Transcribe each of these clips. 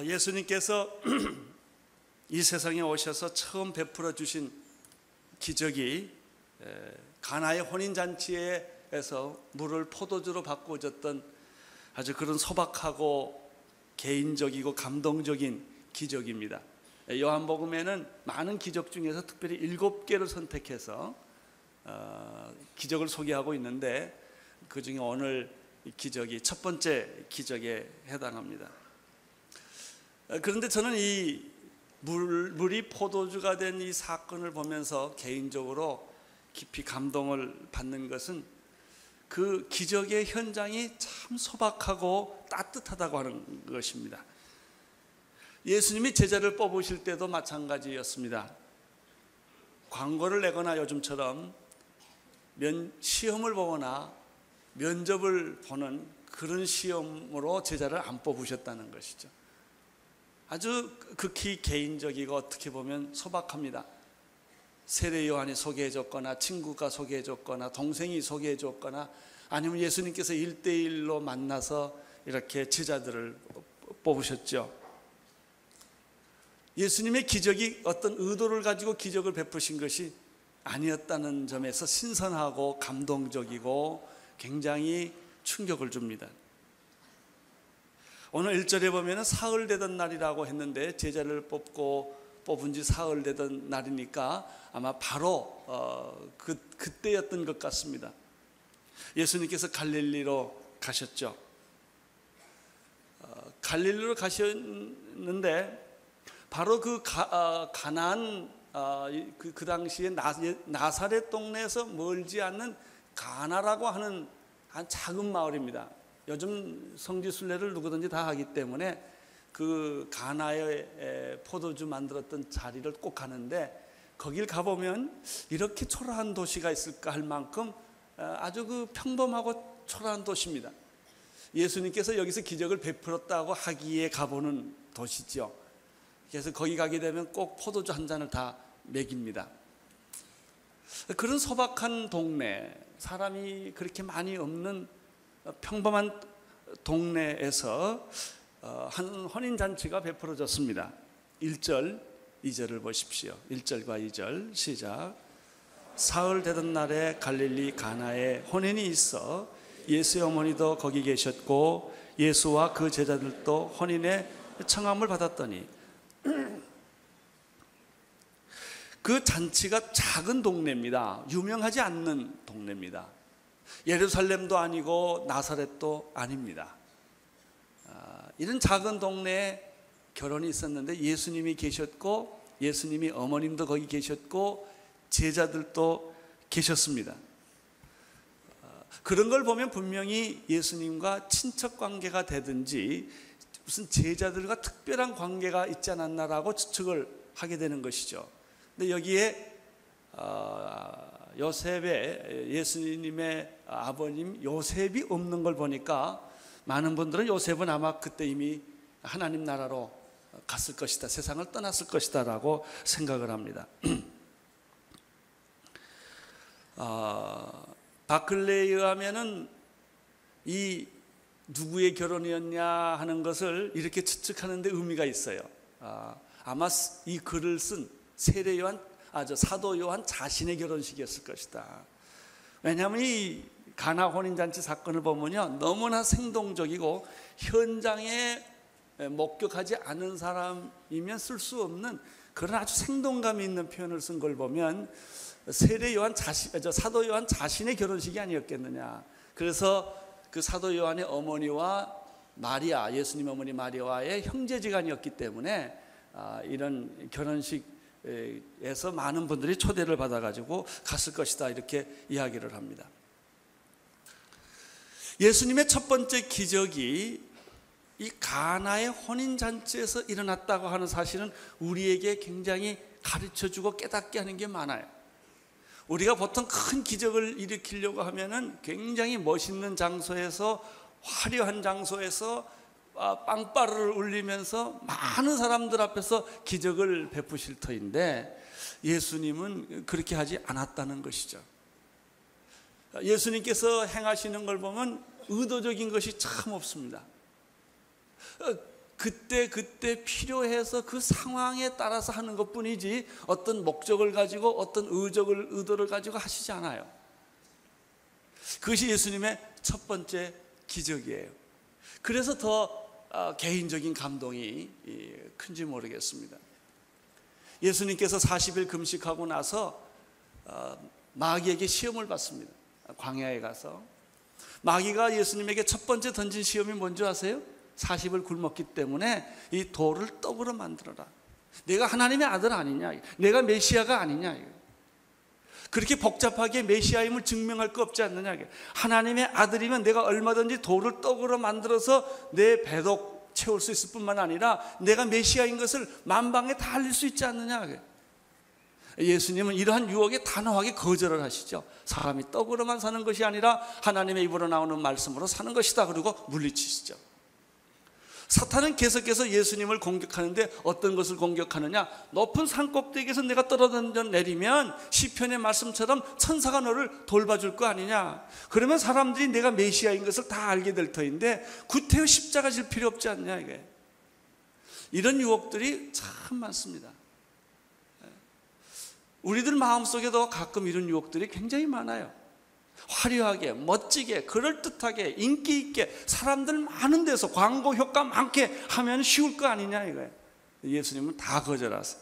예수님께서 이 세상에 오셔서 처음 베풀어 주신 기적이 가나의 혼인잔치에서 물을 포도주로 바꾸어졌던 아주 그런 소박하고 개인적이고 감동적인 기적입니다. 요한복음에는 많은 기적 중에서 특별히 7개를 선택해서 기적을 소개하고 있는데, 그 중에 오늘 기적이 첫 번째 기적에 해당합니다. 그런데 저는 이 물이 포도주가 된 이 사건을 보면서 개인적으로 깊이 감동을 받는 것은 그 기적의 현장이 참 소박하고 따뜻하다고 하는 것입니다. 예수님이 제자를 뽑으실 때도 마찬가지였습니다. 광고를 내거나 요즘처럼 시험을 보거나 면접을 보는 그런 시험으로 제자를 안 뽑으셨다는 것이죠. 아주 극히 개인적이고 어떻게 보면 소박합니다. 세례 요한이 소개해줬거나 친구가 소개해줬거나 동생이 소개해줬거나 아니면 예수님께서 1대1로 만나서 이렇게 제자들을 뽑으셨죠. 예수님의 기적이 어떤 의도를 가지고 기적을 베푸신 것이 아니었다는 점에서 신선하고 감동적이고 굉장히 충격을 줍니다. 오늘 1절에 보면 사흘 되던 날이라고 했는데 제자를 뽑은 지 사흘 되던 날이니까 아마 바로 그때였던 것 같습니다. 예수님께서 갈릴리로 가셨죠. 갈릴리로 가셨는데 바로 그 가나안 그 당시에 나사렛 동네에서 멀지 않는 가나라고 하는 한 작은 마을입니다. 요즘 성지순례를 누구든지 다 하기 때문에 그 가나의 포도주 만들었던 자리를 꼭 가는데, 거길 가보면 이렇게 초라한 도시가 있을까 할 만큼 아주 그 평범하고 초라한 도시입니다. 예수님께서 여기서 기적을 베풀었다고 하기에 가보는 도시죠. 그래서 거기 가게 되면 꼭 포도주 한 잔을 다 먹입니다. 그런 소박한 동네, 사람이 그렇게 많이 없는 평범한 동네에서 한 혼인잔치가 베풀어졌습니다. 1절, 2절을 보십시오. 1절과 2절 시작. 사흘 되던 날에 갈릴리 가나에 혼인이 있어 예수의 어머니도 거기 계셨고 예수와 그 제자들도 혼인의 청함을 받았더니, 그 잔치가 작은 동네입니다. 유명하지 않는 동네입니다. 예루살렘도 아니고 나사렛도 아닙니다. 이런 작은 동네에 결혼이 있었는데 예수님이 계셨고 예수님이 어머님도 거기 계셨고 제자들도 계셨습니다. 그런 걸 보면 분명히 예수님과 친척 관계가 되든지 무슨 제자들과 특별한 관계가 있지 않았나라고 추측을 하게 되는 것이죠. 근데 여기에 요셉의, 예수님의 아버님 요셉이 없는 걸 보니까 많은 분들은 요셉은 아마 그때 이미 하나님 나라로 갔을 것이다, 세상을 떠났을 것이다 라고 생각을 합니다. 바클레에 의하면은 이 누구의 결혼이었냐 하는 것을 이렇게 추측하는 데 의미가 있어요. 아마 이 글을 쓴 세례 요한, 사도 요한 자신의 결혼식이었을 것이다. 왜냐하면 이 가나 혼인잔치 사건을 보면요, 너무나 생동적이고 현장에 목격하지 않은 사람이면 쓸 수 없는 그런 아주 생동감이 있는 표현을 쓴 걸 보면 세례 요한 사도 요한 자신의 결혼식이 아니었겠느냐. 그래서 그 사도 요한의 어머니와 마리아, 예수님 어머니 마리아와의 형제지간이었기 때문에 이런 결혼식에서 많은 분들이 초대를 받아가지고 갔을 것이다, 이렇게 이야기를 합니다. 예수님의 첫 번째 기적이 이 가나의 혼인잔치에서 일어났다고 하는 사실은 우리에게 굉장히 가르쳐주고 깨닫게 하는 게 많아요. 우리가 보통 큰 기적을 일으키려고 하면은 굉장히 멋있는 장소에서, 화려한 장소에서 빵빠르를 울리면서 많은 사람들 앞에서 기적을 베푸실 터인데, 예수님은 그렇게 하지 않았다는 것이죠. 예수님께서 행하시는 걸 보면 의도적인 것이 참 없습니다. 그때 필요해서 그 상황에 따라서 하는 것뿐이지 어떤 목적을 가지고 어떤 의도를 가지고 하시지 않아요. 그것이 예수님의 첫 번째 기적이에요. 그래서 더 개인적인 감동이 큰지 모르겠습니다. 예수님께서 40일 금식하고 나서 마귀에게 시험을 받습니다. 광야에 가서 마귀가 예수님에게 첫 번째 던진 시험이 뭔지 아세요? 40을 굶었기 때문에 이 돌을 떡으로 만들어라. 내가 하나님의 아들 아니냐, 내가 메시아가 아니냐. 그렇게 복잡하게 메시아임을 증명할 거 없지 않느냐. 하나님의 아들이면 내가 얼마든지 돌을 떡으로 만들어서 내 배도 채울 수 있을 뿐만 아니라 내가 메시아인 것을 만방에 다 알릴 수 있지 않느냐. 예수님은 이러한 유혹에 단호하게 거절을 하시죠. 사람이 떡으로만 사는 것이 아니라 하나님의 입으로 나오는 말씀으로 사는 것이다. 그리고 물리치시죠. 사탄은 계속해서 예수님을 공격하는데 어떤 것을 공격하느냐? 높은 산꼭대기에서 내가 떨어져 내리면 시편의 말씀처럼 천사가 너를 돌봐줄 거 아니냐? 그러면 사람들이 내가 메시아인 것을 다 알게 될 터인데 구태여 십자가 질 필요 없지 않냐 이게. 이런 유혹들이 참 많습니다. 우리들 마음속에도 가끔 이런 유혹들이 굉장히 많아요. 화려하게, 멋지게, 그럴듯하게, 인기 있게 사람들 많은 데서 광고 효과 많게 하면 쉬울 거 아니냐 이거예요. 예수님은 다 거절하세요.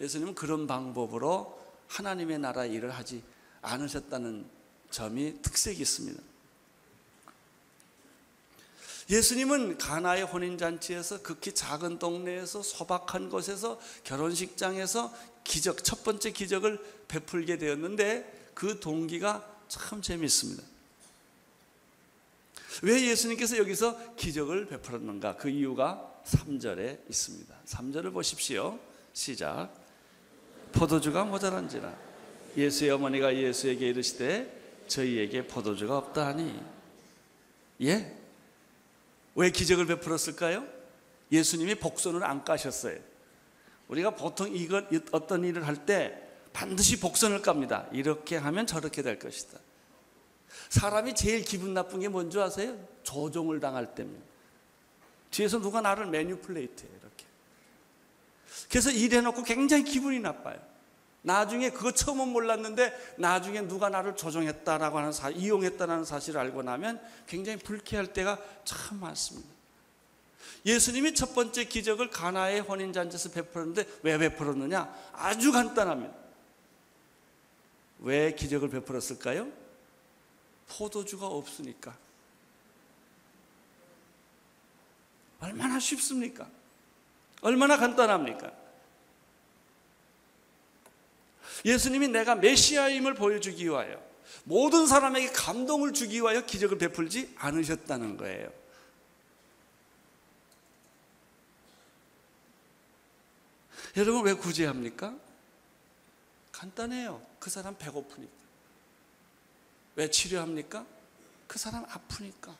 예수님은 그런 방법으로 하나님의 나라 일을 하지 않으셨다는 점이 특색이 있습니다. 예수님은 가나의 혼인잔치에서 극히 작은 동네에서 소박한 곳에서 결혼식장에서 기적, 첫 번째 기적을 베풀게 되었는데 그 동기가 참 재미있습니다. 왜 예수님께서 여기서 기적을 베풀었는가? 그 이유가 3절에 있습니다. 3절을 보십시오. 시작. 포도주가 모자란지라 예수의 어머니가 예수에게 이르시되 저희에게 포도주가 없다 하니. 예? 왜 기적을 베풀었을까요? 예수님이 복선을 안 까셨어요. 우리가 보통 어떤 일을 할 때 반드시 복선을 깝니다. 이렇게 하면 저렇게 될 것이다. 사람이 제일 기분 나쁜 게 뭔지 아세요? 조종을 당할 때입니다. 뒤에서 누가 나를 매니플레이트해요. 이렇게. 그래서 일해놓고 굉장히 기분이 나빠요. 나중에 그거 처음은 몰랐는데 나중에 누가 나를 조종했다라고 하는 이용했다는 사실을 알고 나면 굉장히 불쾌할 때가 참 많습니다. 예수님이 첫 번째 기적을 가나의 혼인잔치에서 베풀었는데 왜 베풀었느냐? 아주 간단합니다. 왜 기적을 베풀었을까요? 포도주가 없으니까. 얼마나 쉽습니까? 얼마나 간단합니까? 예수님이 내가 메시아임을 보여주기 위하여 모든 사람에게 감동을 주기 위하여 기적을 베풀지 않으셨다는 거예요. 여러분 왜 구제합니까? 간단해요. 그 사람 배고프니까. 왜 치료합니까? 그 사람 아프니까.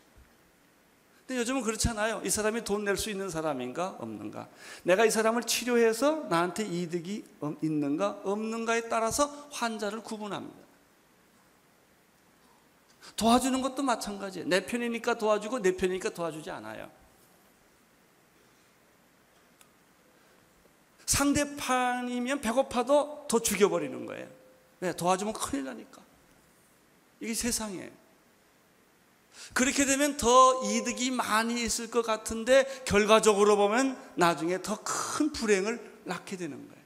근데 요즘은 그렇잖아요. 이 사람이 돈 낼 수 있는 사람인가 없는가, 내가 이 사람을 치료해서 나한테 이득이 있는가 없는가에 따라서 환자를 구분합니다. 도와주는 것도 마찬가지예요. 내 편이니까 도와주고 내 편이니까 도와주지 않아요. 상대편이면 배고파도 더 죽여버리는 거예요. 왜? 도와주면 큰일 나니까. 이게 세상이에요. 그렇게 되면 더 이득이 많이 있을 것 같은데 결과적으로 보면 나중에 더 큰 불행을 낳게 되는 거예요.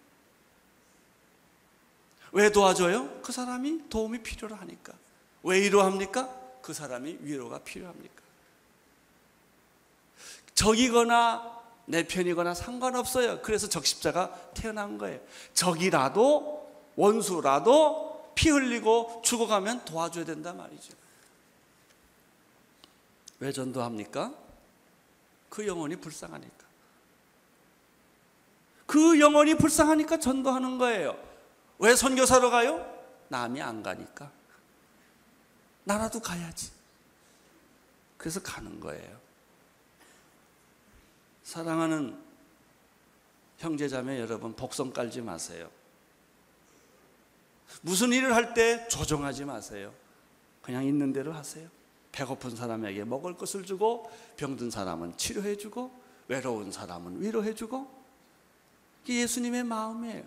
왜 도와줘요? 그 사람이 도움이 필요로 하니까. 왜 위로합니까? 그 사람이 위로가 필요합니까? 적이거나 내 편이거나 상관없어요. 그래서 적십자가 태어난 거예요. 적이라도 원수라도 피 흘리고 죽어가면 도와줘야 된단 말이죠. 왜 전도합니까? 그 영혼이 불쌍하니까. 그 영혼이 불쌍하니까 전도하는 거예요. 왜 선교사로 가요? 남이 안 가니까. 나라도 가야지. 그래서 가는 거예요. 사랑하는 형제자매 여러분, 복선 깔지 마세요. 무슨 일을 할 때 조종하지 마세요. 그냥 있는 대로 하세요. 배고픈 사람에게 먹을 것을 주고, 병든 사람은 치료해주고, 외로운 사람은 위로해주고. 이게 예수님의 마음이에요.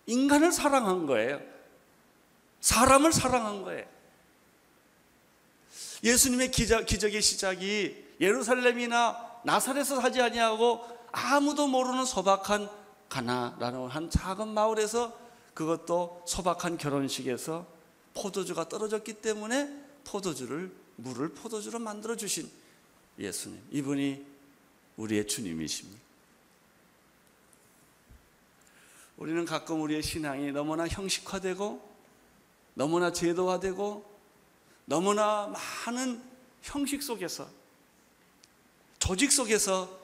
인간을 사랑한 거예요. 사람을 사랑한 거예요. 예수님의 기적의 시작이 예루살렘이나 나사렛에서 하지 아니하고 아무도 모르는 소박한 가나라는 한 작은 마을에서, 그것도 소박한 결혼식에서 포도주가 떨어졌기 때문에 물을 포도주로 만들어 주신 예수님, 이분이 우리의 주님이십니다. 우리는 가끔 우리의 신앙이 너무나 형식화되고 너무나 제도화되고 너무나 많은 형식 속에서, 조직 속에서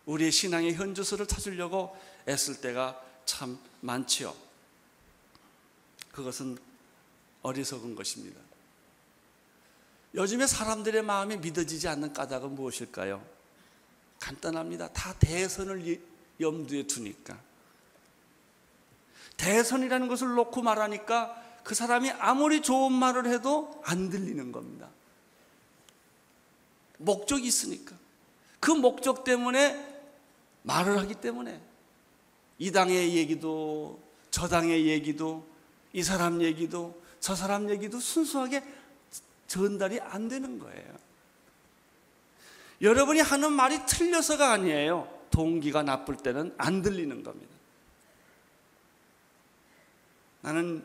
우리의 신앙의 현주소를 찾으려고 애쓸 때가 참 많지요. 그것은 어리석은 것입니다. 요즘에 사람들의 마음이 믿어지지 않는 까닭은 무엇일까요? 간단합니다. 다 대선을 염두에 두니까. 대선이라는 것을 놓고 말하니까 그 사람이 아무리 좋은 말을 해도 안 들리는 겁니다. 목적이 있으니까. 그 목적 때문에 말을 하기 때문에 이 당의 얘기도 저 당의 얘기도 이 사람 얘기도 저 사람 얘기도 순수하게 전달이 안 되는 거예요. 여러분이 하는 말이 틀려서가 아니에요. 동기가 나쁠 때는 안 들리는 겁니다. 나는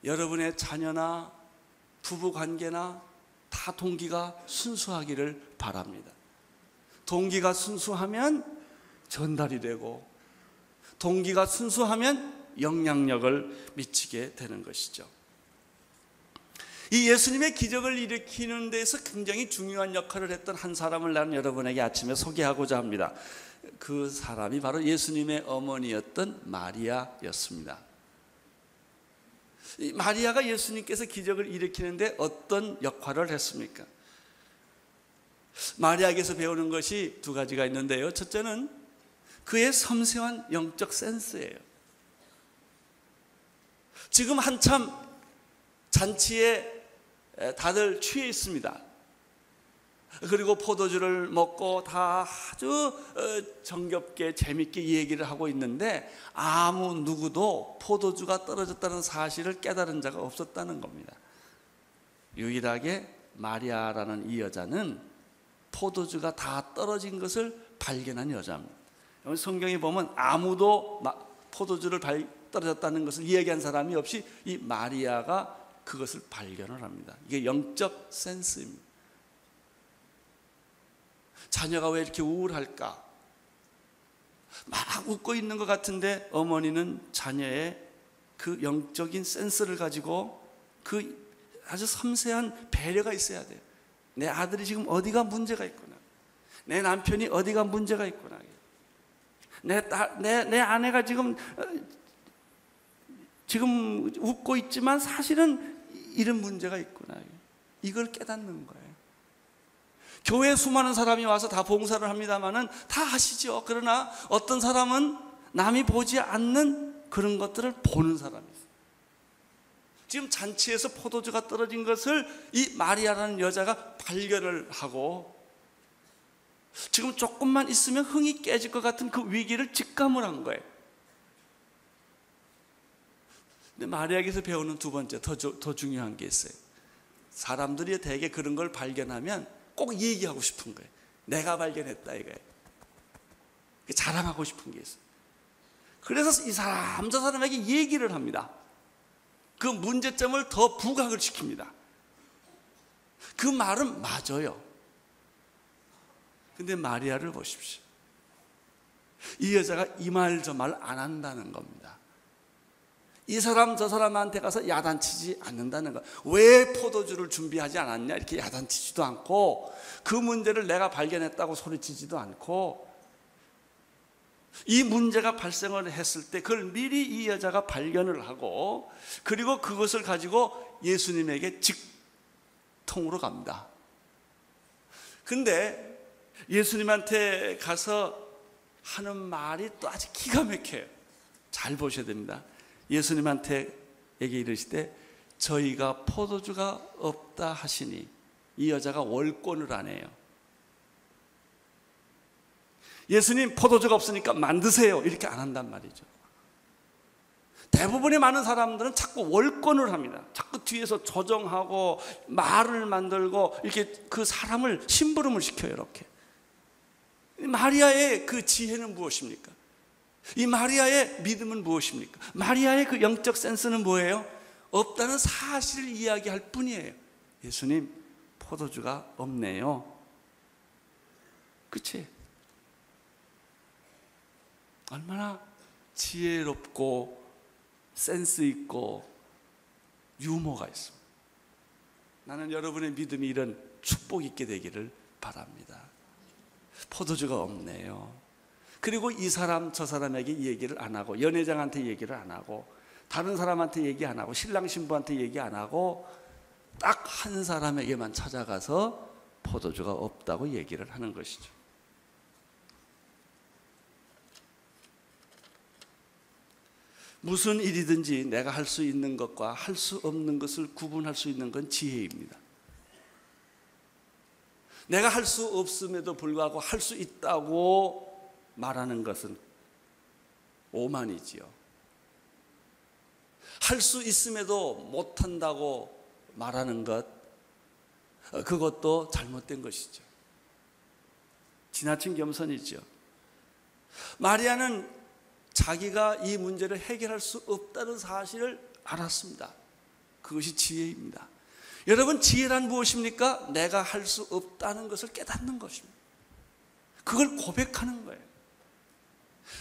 여러분의 자녀나 부부관계나 다 동기가 순수하기를 바랍니다. 동기가 순수하면 전달이 되고, 동기가 순수하면 영향력을 미치게 되는 것이죠. 이 예수님의 기적을 일으키는 데서 굉장히 중요한 역할을 했던 한 사람을 나는 여러분에게 아침에 소개하고자 합니다. 그 사람이 바로 예수님의 어머니였던 마리아였습니다. 이 마리아가 예수님께서 기적을 일으키는데 어떤 역할을 했습니까? 마리아에게서 배우는 것이 두 가지가 있는데요. 첫째는 그의 섬세한 영적 센스예요. 지금 한참 잔치에 다들 취해 있습니다. 그리고 포도주를 먹고 다 아주 정겹게 재밌게 얘기를 하고 있는데 아무 누구도 포도주가 떨어졌다는 사실을 깨달은 자가 없었다는 겁니다. 유일하게 마리아라는 이 여자는 포도주가 다 떨어진 것을 발견한 여자입니다. 성경에 보면 아무도 포도주를 떨어졌다는 것을 이야기한 사람이 없이 이 마리아가 그것을 발견을 합니다. 이게 영적 센스입니다. 자녀가 왜 이렇게 우울할까? 막 웃고 있는 것 같은데 어머니는 자녀의 그 영적인 센스를 가지고 그 아주 섬세한 배려가 있어야 돼요. 내 아들이 지금 어디가 문제가 있구나, 내 남편이 어디가 문제가 있구나, 내 아내가 지금 웃고 있지만 사실은 이런 문제가 있구나, 이걸 깨닫는 거예요. 교회에 수많은 사람이 와서 다 봉사를 합니다마는 다 하시죠. 그러나 어떤 사람은 남이 보지 않는 그런 것들을 보는 사람이 있어요. 지금 잔치에서 포도주가 떨어진 것을 이 마리아라는 여자가 발견을 하고 지금 조금만 있으면 흥이 깨질 것 같은 그 위기를 직감을 한 거예요. 근데 마리아에게서 배우는 두 번째 더 중요한 게 있어요. 사람들이 대개 그런 걸 발견하면 꼭 얘기하고 싶은 거예요. 내가 발견했다 이거예요. 자랑하고 싶은 게 있어요. 그래서 이 사람 저 사람에게 얘기를 합니다. 그 문제점을 더 부각을 시킵니다. 그 말은 맞아요. 근데 마리아를 보십시오. 이 여자가 이 말 저 말 안 한다는 겁니다. 이 사람 저 사람한테 가서 야단치지 않는다는 거. 왜 포도주를 준비하지 않았냐 이렇게 야단치지도 않고, 그 문제를 내가 발견했다고 소리치지도 않고, 이 문제가 발생을 했을 때 그걸 미리 이 여자가 발견을 하고, 그리고 그것을 가지고 예수님에게 직통으로 갑니다. 근데 예수님한테 가서 하는 말이 또 아주 기가 막혀요. 잘 보셔야 됩니다. 예수님한테 얘기 이르시되 저희가 포도주가 없다 하시니 이 여자가 월권을 안 해요. 예수님 포도주가 없으니까 만드세요 이렇게 안 한단 말이죠. 대부분의 많은 사람들은 자꾸 월권을 합니다. 자꾸 뒤에서 조정하고 말을 만들고 이렇게 그 사람을 심부름을 시켜요. 이렇게. 마리아의 그 지혜는 무엇입니까? 이 마리아의 믿음은 무엇입니까? 마리아의 그 영적 센스는 뭐예요? 없다는 사실을 이야기할 뿐이에요. 예수님 포도주가 없네요. 그치? 얼마나 지혜롭고 센스 있고 유머가 있습니다. 나는 여러분의 믿음이 이런 축복 있게 되기를 바랍니다. 포도주가 없네요. 그리고 이 사람 저 사람에게 얘기를 안 하고, 연회장한테 얘기를 안 하고, 다른 사람한테 얘기 안 하고, 신랑 신부한테 얘기 안 하고 딱 한 사람에게만 찾아가서 포도주가 없다고 얘기를 하는 것이죠. 무슨 일이든지 내가 할 수 있는 것과 할 수 없는 것을 구분할 수 있는 건 지혜입니다. 내가 할 수 없음에도 불구하고 할 수 있다고 말하는 것은 오만이지요. 할 수 있음에도 못한다고 말하는 것, 그것도 잘못된 것이죠. 지나친 겸손이죠. 마리아는 자기가 이 문제를 해결할 수 없다는 사실을 알았습니다. 그것이 지혜입니다. 여러분, 지혜란 무엇입니까? 내가 할 수 없다는 것을 깨닫는 것입니다. 그걸 고백하는 거예요.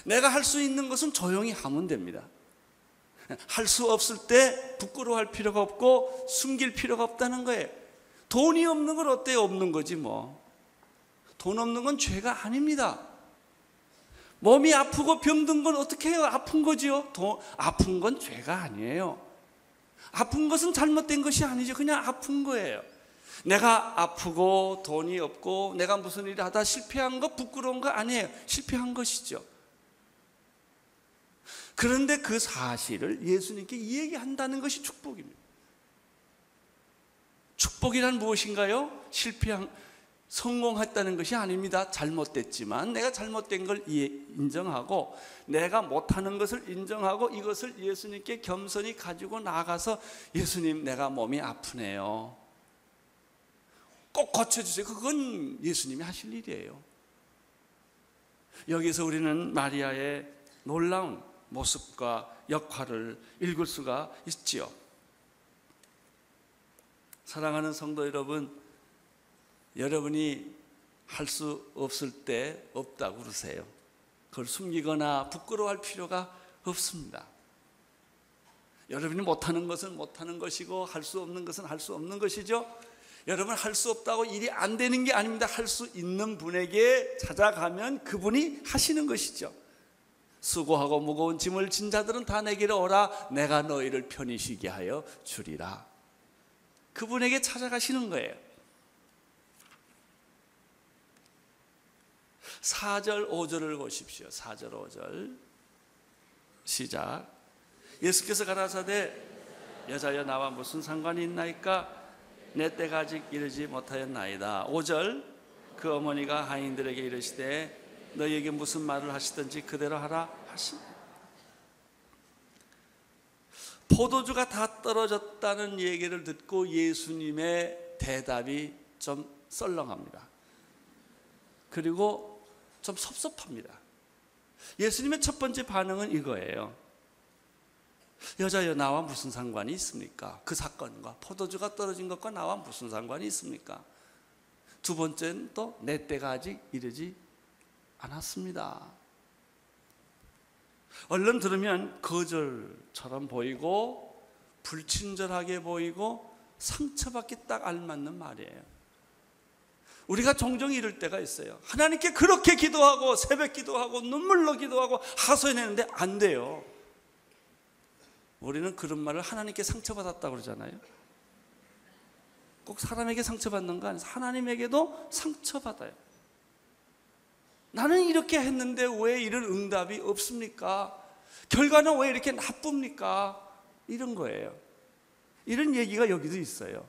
내가 할 수 있는 것은 조용히 하면 됩니다. 할 수 없을 때 부끄러워할 필요가 없고 숨길 필요가 없다는 거예요. 돈이 없는 건 어때요? 없는 거지 뭐. 돈 없는 건 죄가 아닙니다. 몸이 아프고 병든 건 어떻게 해요? 아픈 거지요. 아픈 건 죄가 아니에요. 아픈 것은 잘못된 것이 아니죠. 그냥 아픈 거예요. 내가 아프고 돈이 없고 내가 무슨 일을 하다 실패한 거 부끄러운 거 아니에요. 실패한 것이죠. 그런데 그 사실을 예수님께 얘기한다는 것이 축복입니다. 축복이란 무엇인가요? 성공했다는 것이 아닙니다. 잘못됐지만 내가 잘못된 걸 인정하고 내가 못하는 것을 인정하고 이것을 예수님께 겸손히 가지고 나가서 예수님 내가 몸이 아프네요. 꼭 고쳐주세요. 그건 예수님이 하실 일이에요. 여기서 우리는 마리아의 놀라운 모습과 역할을 읽을 수가 있지요. 사랑하는 성도 여러분, 여러분이 할 수 없을 때 없다고 그러세요. 그걸 숨기거나 부끄러워할 필요가 없습니다. 여러분이 못하는 것은 못하는 것이고 할 수 없는 것은 할 수 없는 것이죠. 여러분 할 수 없다고 일이 안 되는 게 아닙니다. 할 수 있는 분에게 찾아가면 그분이 하시는 것이죠. 수고하고 무거운 짐을 진 자들은 다 내게로 오라. 내가 너희를 편히 쉬게 하여 주리라. 그분에게 찾아가시는 거예요. 4절 5절을 보십시오. 4절 5절 시작. 예수께서 가라사대 여자여 나와 무슨 상관이 있나이까? 내 때가 아직 이르지 못하였나이다. 5절 그 어머니가 하인들에게 이르시되 너희에게 무슨 말을 하시든지 그대로 하라 하십니다. 포도주가 다 떨어졌다는 얘기를 듣고 예수님의 대답이 좀 썰렁합니다. 그리고 좀 섭섭합니다. 예수님의 첫 번째 반응은 이거예요. 여자여 나와 무슨 상관이 있습니까? 그 사건과 포도주가 떨어진 것과 나와 무슨 상관이 있습니까? 두 번째는 또 내 때가 아직 이르지 않았습니다. 얼른 들으면 거절처럼 보이고 불친절하게 보이고 상처받기 딱 알맞는 말이에요. 우리가 종종 이럴 때가 있어요. 하나님께 그렇게 기도하고 새벽 기도하고 눈물로 기도하고 하소연했는데 안 돼요. 우리는 그런 말을 하나님께 상처받았다고 그러잖아요. 꼭 사람에게 상처받는 거 아니에요. 하나님에게도 상처받아요. 나는 이렇게 했는데 왜 이런 응답이 없습니까? 결과는 왜 이렇게 나쁩니까? 이런 거예요. 이런 얘기가 여기도 있어요.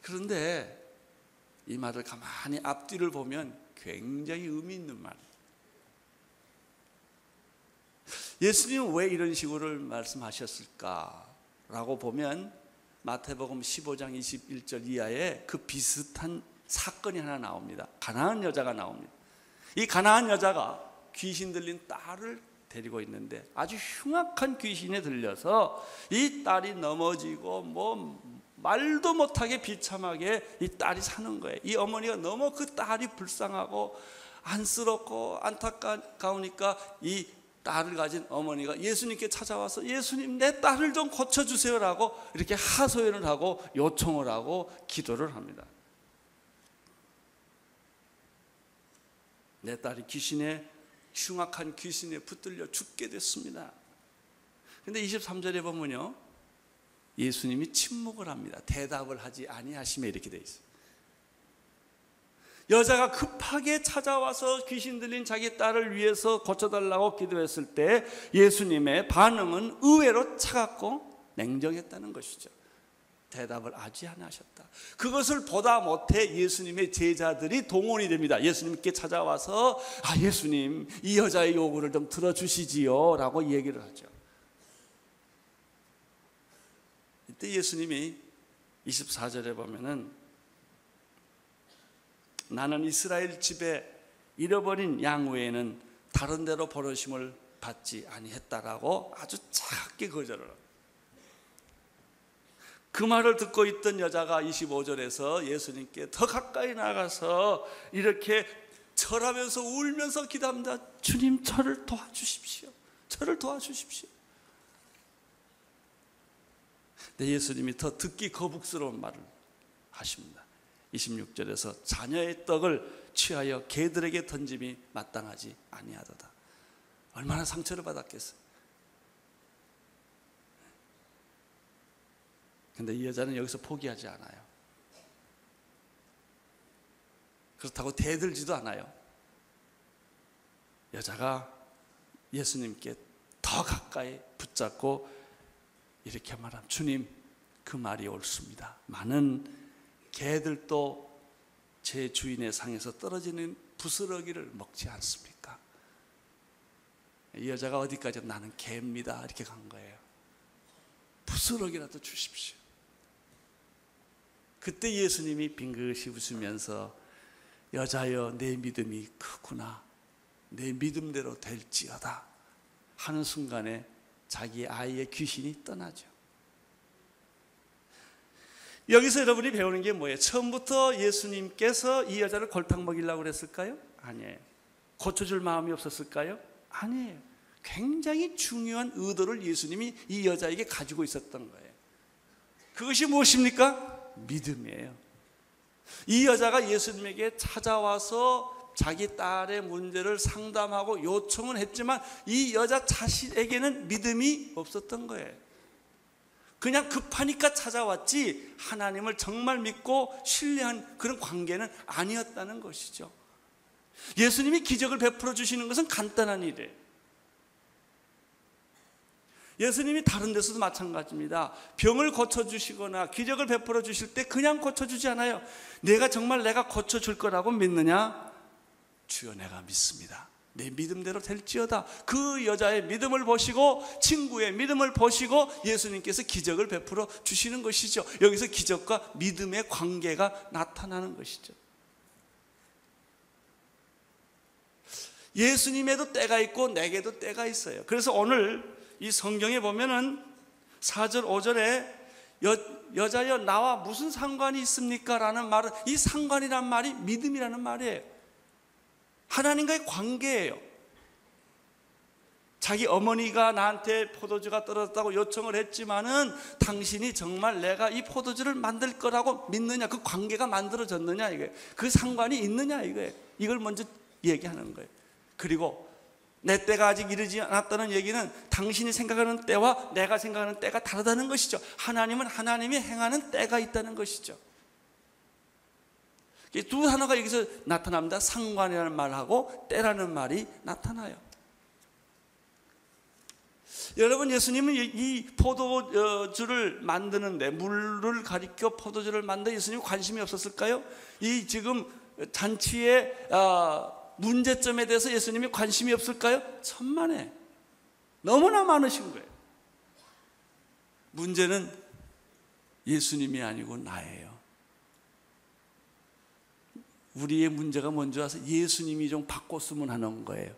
그런데 이 말을 가만히 앞뒤를 보면 굉장히 의미 있는 말. 예수님은 왜 이런 식으로 말씀하셨을까라고 보면 마태복음 15장 21절 이하에 그 비슷한 사건이 하나 나옵니다. 가나안 여자가 나옵니다. 이 가나안 여자가 귀신 들린 딸을 데리고 있는데 아주 흉악한 귀신에 들려서 이 딸이 넘어지고 말도 못하게 비참하게 이 딸이 사는 거예요. 이 어머니가 너무 그 딸이 불쌍하고 안쓰럽고 안타까우니까 이 딸을 가진 어머니가 예수님께 찾아와서 예수님 내 딸을 좀 고쳐주세요라고 이렇게 하소연을 하고 요청을 하고 기도를 합니다. 내 딸이 흉악한 귀신에 붙들려 죽게 됐습니다. 그런데 23절에 보면요, 예수님이 침묵을 합니다. 대답을 하지 아니하시며 이렇게 되어 있어요. 여자가 급하게 찾아와서 귀신 들린 자기 딸을 위해서 고쳐달라고 기도했을 때 예수님의 반응은 의외로 차갑고 냉정했다는 것이죠. 대답을 하지 않으셨다. 그것을 보다 못해 예수님의 제자들이 동원이 됩니다. 예수님께 찾아와서 예수님 이 여자의 요구를 좀 들어주시지요 라고 얘기를 하죠. 이때 예수님이 24절에 보면은 나는 이스라엘 집에 잃어버린 양 외에는 다른 데로 버르심을 받지 아니했다라고 아주 작게 거절을 합니다. 그 말을 듣고 있던 여자가 25절에서 예수님께 더 가까이 나가서 이렇게 절하면서 울면서 기도합니다. 주님 저를 도와주십시오. 저를 도와주십시오. 근데 예수님이 더 듣기 거북스러운 말을 하십니다. 26절에서 자녀의 떡을 취하여 개들에게 던짐이 마땅하지 아니하도다. 얼마나 상처를 받았겠어요. 근데 이 여자는 여기서 포기하지 않아요. 그렇다고 대들지도 않아요. 여자가 예수님께 더 가까이 붙잡고 이렇게 말합니다. 주님, 그 말이 옳습니다. 많은 개들도 제 주인의 상에서 떨어지는 부스러기를 먹지 않습니까? 이 여자가 어디까지 나는 개입니다 이렇게 간 거예요. 부스러기라도 주십시오. 그때 예수님이 빙긋이 웃으면서 여자여 내 믿음이 크구나, 내 믿음대로 될지어다 하는 순간에 자기 아이의 귀신이 떠나죠. 여기서 여러분이 배우는 게 뭐예요? 처음부터 예수님께서 이 여자를 골탕 먹이려고 그랬을까요? 아니에요. 고쳐줄 마음이 없었을까요? 아니에요. 굉장히 중요한 의도를 예수님이 이 여자에게 가지고 있었던 거예요. 그것이 무엇입니까? 믿음이에요. 이 여자가 예수님에게 찾아와서 자기 딸의 문제를 상담하고 요청은 했지만 이 여자 자신에게는 믿음이 없었던 거예요. 그냥 급하니까 찾아왔지 하나님을 정말 믿고 신뢰한 그런 관계는 아니었다는 것이죠. 예수님이 기적을 베풀어 주시는 것은 간단한 일이에요. 예수님이 다른 데서도 마찬가지입니다. 병을 고쳐주시거나 기적을 베풀어 주실 때 그냥 고쳐주지 않아요. 내가 고쳐줄 거라고 믿느냐? 주여 내가 믿습니다. 내 믿음대로 될지어다. 그 여자의 믿음을 보시고 친구의 믿음을 보시고 예수님께서 기적을 베풀어 주시는 것이죠. 여기서 기적과 믿음의 관계가 나타나는 것이죠. 예수님에도 때가 있고 내게도 때가 있어요. 그래서 오늘 이 성경에 보면은 4절 5절에 여자여 나와 무슨 상관이 있습니까? 라는 말은 이 상관이란 말이 믿음이라는 말이에요. 하나님과의 관계예요. 자기 어머니가 나한테 포도주가 떨어졌다고 요청을 했지만은 당신이 정말 내가 이 포도주를 만들 거라고 믿느냐, 그 관계가 만들어졌느냐, 이게 그 상관이 있느냐, 이걸 먼저 얘기하는 거예요. 그리고 내 때가 아직 이르지 않았다는 얘기는 당신이 생각하는 때와 내가 생각하는 때가 다르다는 것이죠. 하나님은 하나님이 행하는 때가 있다는 것이죠. 두 단어가 여기서 나타납니다. 상관이라는 말하고 때라는 말이 나타나요. 여러분, 예수님은 이 포도주를 만드는데, 물을 가리켜 포도주를 만드는 예수님 관심이 없었을까요? 이 지금 잔치의 문제점에 대해서 예수님이 관심이 없을까요? 천만에 너무나 많으신 거예요. 문제는 예수님이 아니고 나예요. 우리의 문제가 먼저 와서 예수님이 좀 바꿨으면 하는 거예요.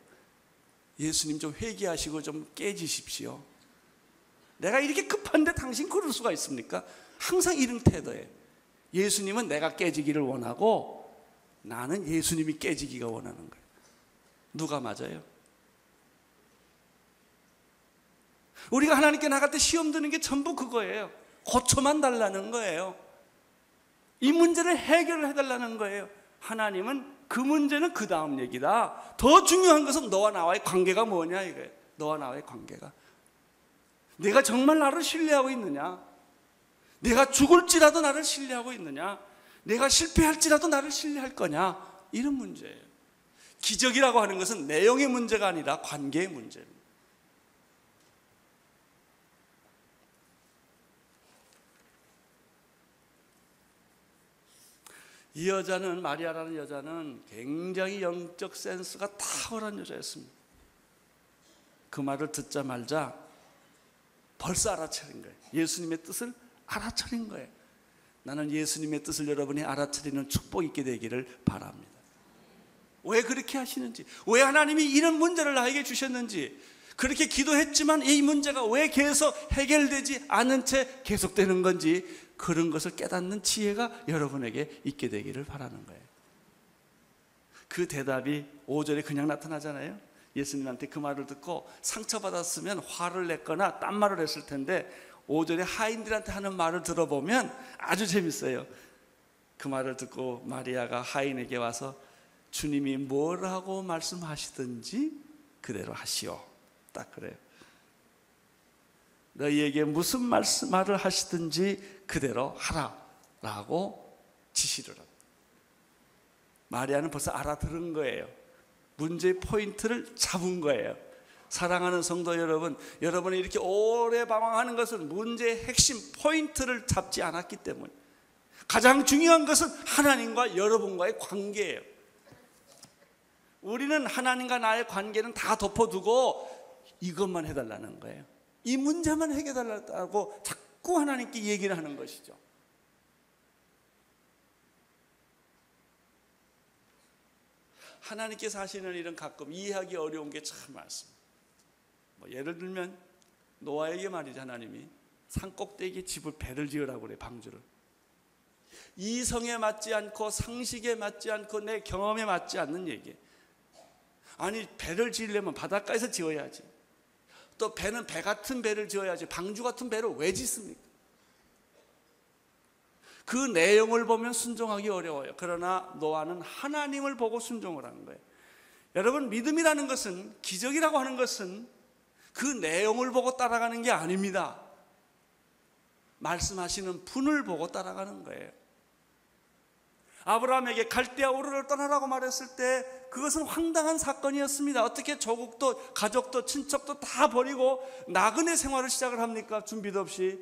예수님 좀 회개하시고 좀 깨지십시오. 내가 이렇게 급한데 당신 그럴 수가 있습니까? 항상 이런 태도예요. 예수님은 내가 깨지기를 원하고 나는 예수님이 깨지기가 원하는 거예요. 누가 맞아요? 우리가 하나님께 나갈 때 시험 드는 게 전부 그거예요. 고쳐만 달라는 거예요. 이 문제를 해결을 해달라는 거예요. 하나님은 그 문제는 그 다음 얘기다. 더 중요한 것은 너와 나와의 관계가 뭐냐 이거예요. 너와 나와의 관계가. 내가 정말 나를 신뢰하고 있느냐? 내가 죽을지라도 나를 신뢰하고 있느냐? 내가 실패할지라도 나를 신뢰할 거냐? 이런 문제예요. 기적이라고 하는 것은 내용의 문제가 아니라 관계의 문제입니다. 이 여자는, 마리아라는 여자는 굉장히 영적 센스가 탁월한 여자였습니다. 그 말을 듣자마자 벌써 알아차린 거예요. 예수님의 뜻을 알아차린 거예요. 나는 예수님의 뜻을 여러분이 알아차리는 축복이 있게 되기를 바랍니다. 왜 그렇게 하시는지, 왜 하나님이 이런 문제를 나에게 주셨는지, 그렇게 기도했지만 이 문제가 왜 계속 해결되지 않은 채 계속되는 건지, 그런 것을 깨닫는 지혜가 여러분에게 있게 되기를 바라는 거예요. 그 대답이 5절에 그냥 나타나잖아요. 예수님한테 그 말을 듣고 상처받았으면 화를 냈거나 딴 말을 했을 텐데 5절에 하인들한테 하는 말을 들어보면 아주 재밌어요. 그 말을 듣고 마리아가 하인에게 와서 주님이 뭐라고 말씀하시든지 그대로 하시오. 딱 그래요. 너희에게 무슨 말을 하시든지 그대로 하라 라고 지시를 합니다. 마리아는 벌써 알아들은 거예요. 문제의 포인트를 잡은 거예요. 사랑하는 성도 여러분, 여러분이 이렇게 오래 방황하는 것은 문제의 핵심 포인트를 잡지 않았기 때문에, 가장 중요한 것은 하나님과 여러분과의 관계예요. 우리는 하나님과 나의 관계는 다 덮어두고 이것만 해달라는 거예요. 이 문제만 해결해달라고 자꾸 하나님께 얘기를 하는 것이죠. 하나님께서 하시는 일은 가끔 이해하기 어려운 게 참 많습니다. 예를 들면 노아에게 말이죠. 하나님이 산꼭대기에 집을, 배를 지으라고 그래요. 방주를. 이성에 맞지 않고 상식에 맞지 않고 내 경험에 맞지 않는 얘기예요. 아니, 배를 지으려면 바닷가에서 지어야지. 또 배는 배 같은 배를 지어야지 방주 같은 배를 왜 짓습니까? 그 내용을 보면 순종하기 어려워요. 그러나 노아는 하나님을 보고 순종을 하는 거예요. 여러분, 믿음이라는 것은, 기적이라고 하는 것은 그 내용을 보고 따라가는 게 아닙니다. 말씀하시는 분을 보고 따라가는 거예요. 아브라함에게 갈대아 우르를 떠나라고 말했을 때 그것은 황당한 사건이었습니다. 어떻게 조국도 가족도 친척도 다 버리고 나그네 생활을 시작을 합니까? 준비도 없이.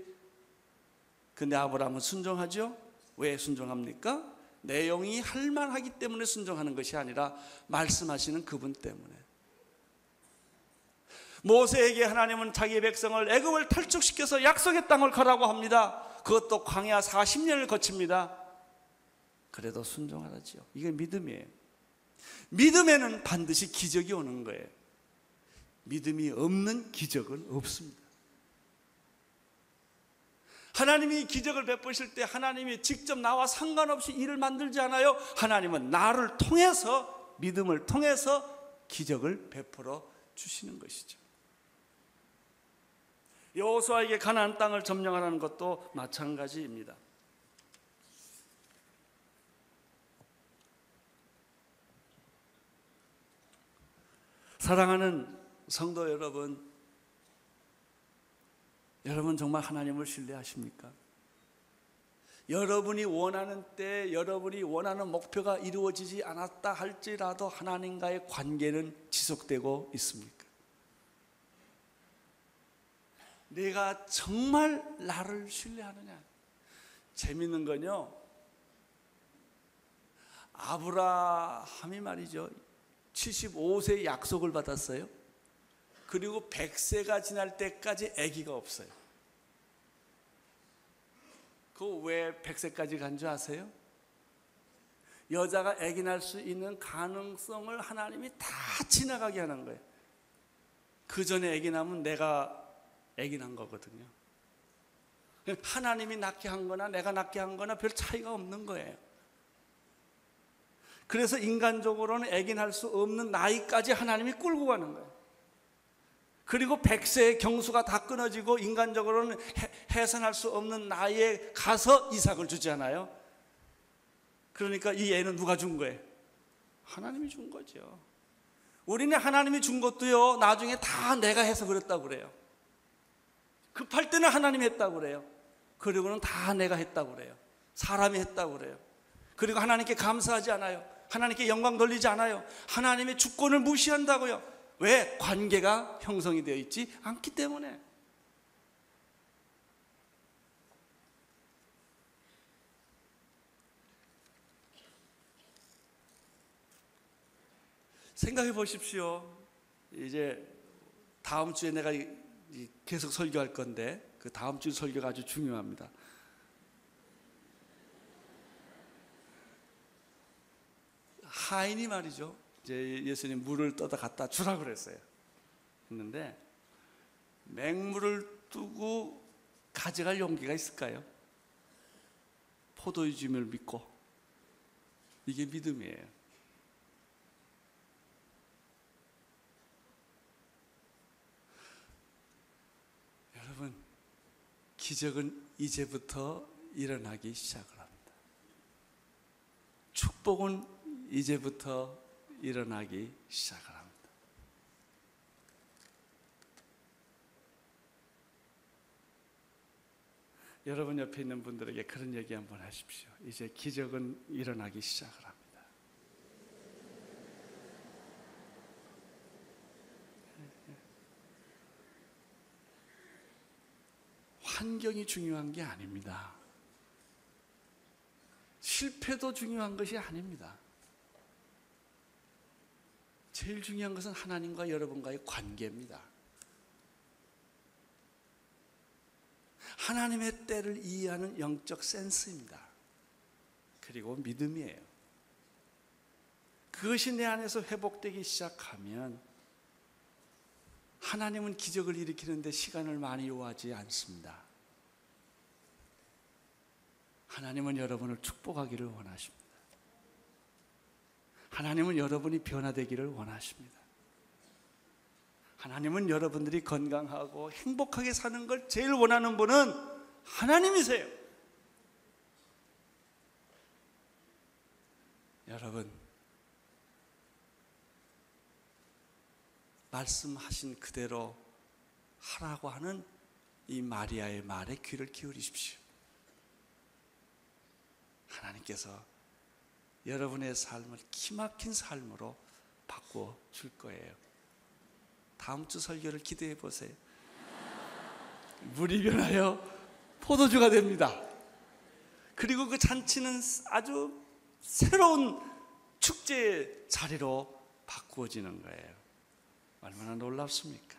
근데 아브라함은 순종하죠. 왜 순종합니까? 내용이 할만하기 때문에 순종하는 것이 아니라 말씀하시는 그분 때문에. 모세에게 하나님은 자기 백성을 애굽을 탈출시켜서 약속의 땅을 가라고 합니다. 그것도 광야 40년을 거칩니다. 그래도 순종하라지요. 이게 믿음이에요. 믿음에는 반드시 기적이 오는 거예요. 믿음이 없는 기적은 없습니다. 하나님이 기적을 베푸실 때 하나님이 직접 나와 상관없이 일을 만들지 않아요. 하나님은 나를 통해서, 믿음을 통해서 기적을 베풀어 주시는 것이죠. 여호수아에게 가나안 땅을 점령하라는 것도 마찬가지입니다. 사랑하는 성도 여러분, 여러분 정말 하나님을 신뢰하십니까? 여러분이 원하는 때, 여러분이 원하는 목표가 이루어지지 않았다 할지라도 하나님과의 관계는 지속되고 있습니까? 내가 정말 나를 신뢰하느냐. 재밌는 건요, 아브라함이 말이죠, 75세 약속을 받았어요. 그리고 100세가 지날 때까지 아기가 없어요. 그거 왜 100세까지 간 줄 아세요? 여자가 아기 낳을 수 있는 가능성을 하나님이 다 지나가게 하는 거예요. 그 전에 아기 낳으면 내가 아기 낳은 거거든요. 하나님이 낳게 한 거나 내가 낳게 한 거나 별 차이가 없는 거예요. 그래서 인간적으로는 아기 낳을 수 없는 나이까지 하나님이 끌고 가는 거예요. 그리고 100세의 경수가 다 끊어지고 인간적으로는 해산할 수 없는 나이에 가서 이삭을 주잖아요. 그러니까 이 애는 누가 준 거예요? 하나님이 준 거죠. 우리는 하나님이 준 것도요, 나중에 다 내가 해서 그랬다고 그래요. 급할 때는 하나님이 했다고 그래요. 그리고는 다 내가 했다고 그래요. 사람이 했다고 그래요. 그리고 하나님께 감사하지 않아요. 하나님께 영광 돌리지 않아요. 하나님의 주권을 무시한다고요. 왜? 관계가 형성이 되어 있지 않기 때문에. 생각해 보십시오. 이제 다음 주에 내가 계속 설교할 건데 그 다음 주 설교가 아주 중요합니다. 하인이 말이죠, 이제 예수님 물을 떠다 갖다 주라 그랬어요. 했는데 맹물을 두고 가져갈 용기가 있을까요? 포도주 주임을 믿고. 이게 믿음이에요. 여러분, 기적은 이제부터 일어나기 시작을 합니다. 축복은 이제부터 일어나기 시작을 합니다. 여러분 옆에 있는 분들에게 그런 얘기 한번 하십시오. 이제 기적은 일어나기 시작을 합니다. 환경이 중요한 게 아닙니다. 실패도 중요한 것이 아닙니다. 제일 중요한 것은 하나님과 여러분과의 관계입니다. 하나님의 때를 이해하는 영적 센스입니다. 그리고 믿음이에요. 그것이 내 안에서 회복되기 시작하면 하나님은 기적을 일으키는데 시간을 많이 요하지 않습니다. 하나님은 여러분을 축복하기를 원하십니다. 하나님은 여러분이 변화되기를 원하십니다. 하나님은 여러분들이 건강하고 행복하게 사는 걸 제일 원하는 분은 하나님이세요. 여러분, 말씀하신 그대로 하라고 하는 이 마리아의 말에 귀를 기울이십시오. 하나님께서 여러분의 삶을 기막힌 삶으로 바꿔 줄 거예요. 다음 주 설교를 기대해 보세요. 물이 변하여 포도주가 됩니다. 그리고 그 잔치는 아주 새로운 축제의 자리로 바꾸어지는 거예요. 얼마나 놀랍습니까?